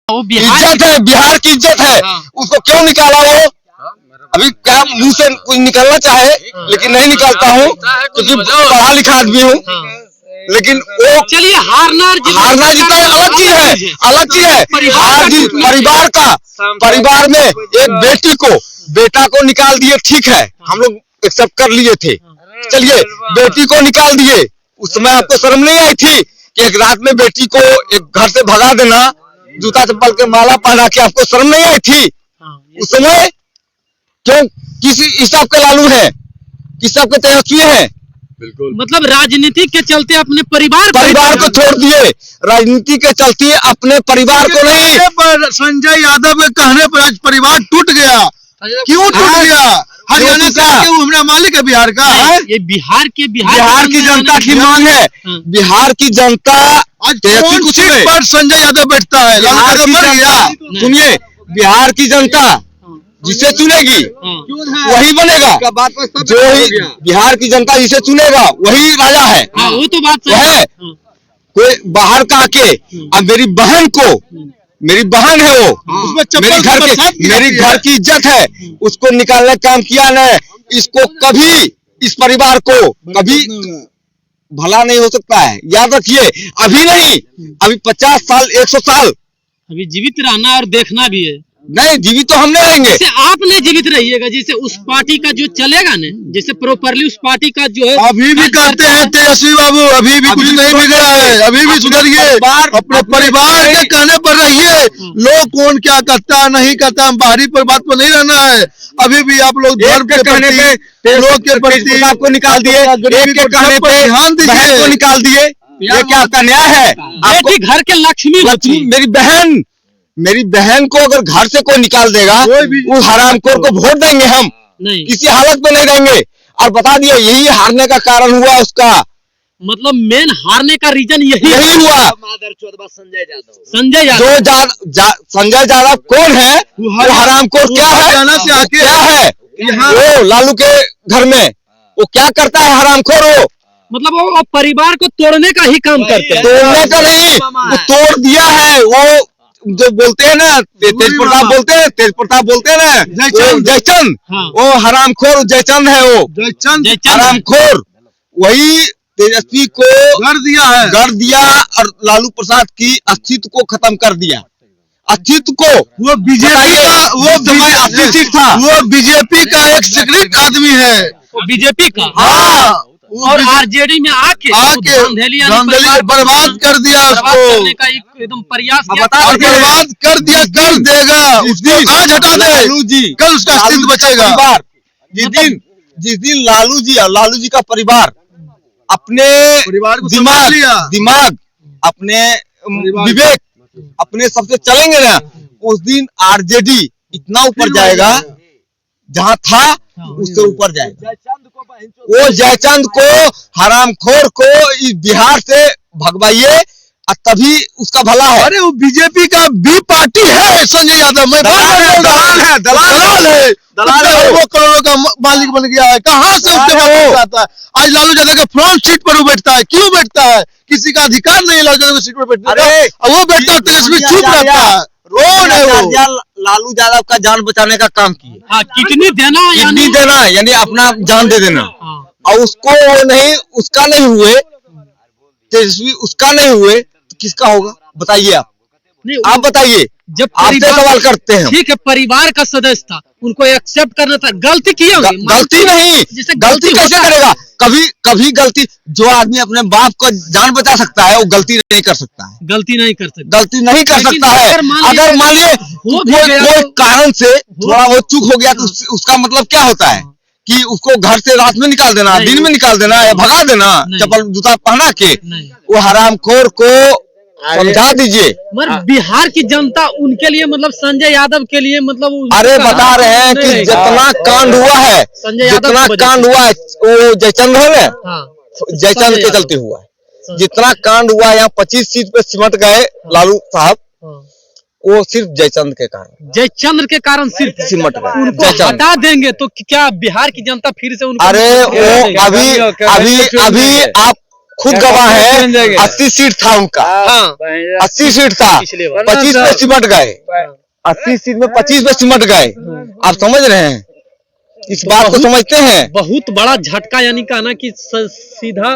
इज्जत है, बिहार की इज्जत है। उसको क्यों निकाला वो? अभी क्या मुंह से कुछ निकलना चाहे लेकिन नहीं निकालता हूँ क्योंकि पढ़ा लिखा आदमी हूँ। लेकिन वो चलिए हारना जीतना अलग चीज है, अलग चीज है। हार जीत परिवार का, परिवार में एक बेटा को निकाल दिए, ठीक है, हम लोग एक्सेप्ट कर लिए थे। चलिए बेटी को निकाल दिए, उस समय आपको शर्म नहीं आई थी कि एक रात में बेटी को एक घर से भगा देना, जूता चप्पल के माला पहना के? आपको शर्म नहीं आई थी उस समय? क्यों? किस हिसाब के लालू है, किस हिसाब के तेजस्वी है? बिल्कुल, मतलब राजनीति के चलते अपने परिवार को छोड़ दिए, राजनीति के चलते अपने परिवार को नहीं। पर संजय यादव के कहने पर आज परिवार टूट गया। क्यों टूट गया? हरियाणा का हमारा मालिक है, बिहार का है। ये बिहार की जनता की मांग है। बिहार की जनता आज कुछ पर संजय यादव बैठता है। सुनिए, बिहार की जनता जिसे चुनेगी वही बनेगा। जो बिहार की जनता जिसे चुनेगा वही राजा है। वो तो बात है। कोई बाहर का आके अब मेरी बहन है वो, मेरी घर की इज्जत है, उसको निकालने का काम किया न। इसको कभी, इस परिवार को कभी भला नहीं हो सकता है, याद रखिए। अभी नहीं, अभी 50 साल 100 साल अभी जीवित रहना और देखना भी है। नहीं, जीवित तो हम नहीं रहेंगे। जैसे आप नहीं जीवित रहिएगा, जैसे उस पार्टी का जो चलेगा ना, जैसे प्रॉपरली उस पार्टी का जो है। अभी भी करते हैं तेजस्वी बाबू, अभी भी कुछ नहीं बिगड़ा है, अभी भी सुधरिए, अपने परिवार के कहने पर रहिए। लोग कौन क्या करता है नहीं करता, हम बाहरी पर बात पर नहीं रहना है। अभी भी आप लोग धर्म के कहने पे लोग के प्रति आपको निकाल दिए, गरीब के कहने पे ध्यान दीजिए, निकाल दिए। ये क्या आपका न्याय है? आपके घर के लक्ष्मी, मेरी बहन को अगर घर से कोई निकाल देगा, उस हरामखोर को वोट देंगे हम? नहीं, किसी हालत में नहीं देंगे। और बता दिए, यही हारने का कारण हुआ उसका, मतलब मेन हारने का रीजन यही हुआ। संजय यादव कौन है? वो हरामखोर क्या है? वो लालू के घर में वो क्या करता है हरामखोर? वो मतलब वो परिवार को तोड़ने का ही काम करते हैं। तोड़ने का नहीं, वो तोड़ दिया है। वो जो बोलते हैं ना, तेज प्रताप बोलते हैं ना, जयचंद, वो हरामखोर जयचंद है। वो जयचंद हरामखोर वही तेजस्वी को गढ़ दिया और लालू प्रसाद की अस्तित्व को खत्म कर दिया। अस्तित्व को वो बीजेपी का, वो बीजेपी का एक सीक्रेट आदमी है, बीजेपी का। हाँ, और आरजेडी में आके बर्बाद कर दिया उसको, एकदम प्रयास बर्बाद कर दिया, कर देगा उसको। आज हटा दे लालू जी, कल उसका अस्तित्व बचेगा। जिस दिन लालू जी का परिवार अपने दिमाग, अपने विवेक, अपने सबसे चलेंगे ना, उस दिन आरजेडी इतना ऊपर जाएगा, जहाँ था उससे ऊपर जाएगा। वो जयचंद को, हरामखोर को इस बिहार से भगवाइए, तभी उसका भला है। अरे वो बीजेपी का बी पार्टी है संजय यादव। मैं दलाल है, वो करोड़ों का मालिक बन गया है। कहाँ से उसके पास आता है? आज लालू यादव के फ्रंट सीट पर वो बैठता है। क्यों बैठता है? किसी का अधिकार नहीं लालू यादव की सीट पर बैठने का। वो बैठता है, तेजस्वी चुप रहता है। लालू यादव का जान बचाने का काम किए। किडनी देना यानी अपना जान दे देना। और उसको नहीं, उसका नहीं हुए, तेजस्वी उसका नहीं हुए, तो किसका होगा? बताइए आप बताइए। जब आपसे सवाल करते हैं। ठीक है, परिवार का सदस्य था, उनको एक्सेप्ट करना था। गलती किया, गलती नहीं, गलती कैसे करेगा? कभी गलती, जो आदमी अपने बाप को जान बचा सकता है वो गलती नहीं कर सकता है। गलती नहीं कर सकता है। अगर मान लिए कोई कारण से थोड़ा बहुत चूक हो गया, तो उसका मतलब क्या होता है कि उसको घर से रात में निकाल देना, दिन में निकाल देना, या भगा देना चप्पल जूता पहना के? वो हरामखोर को समझा दीजिए। मगर बिहार की जनता उनके लिए, मतलब संजय यादव के लिए, मतलब अरे बता रहे हैं कि जितना कांड हुआ है, वो जयचंद है ना, जयचंद के चलते हुआ है। जितना कांड हुआ, यहाँ 25 सीट पे सिमट गए लालू साहब, वो सिर्फ जयचंद के कारण सिर्फ सिमट गए। उनको हटा देंगे तो क्या बिहार की जनता फिर से उनको? अरे वो अभी खुद गवाह है, 80 सीट था उनका, हाँ 80 सीट था, 25 पे सिमट गए, 80 सीट में 25 पे सिमट गए। आप समझ रहे हैं, इस बात को समझते हैं। बहुत बड़ा झटका, यानी कहना कि सीधा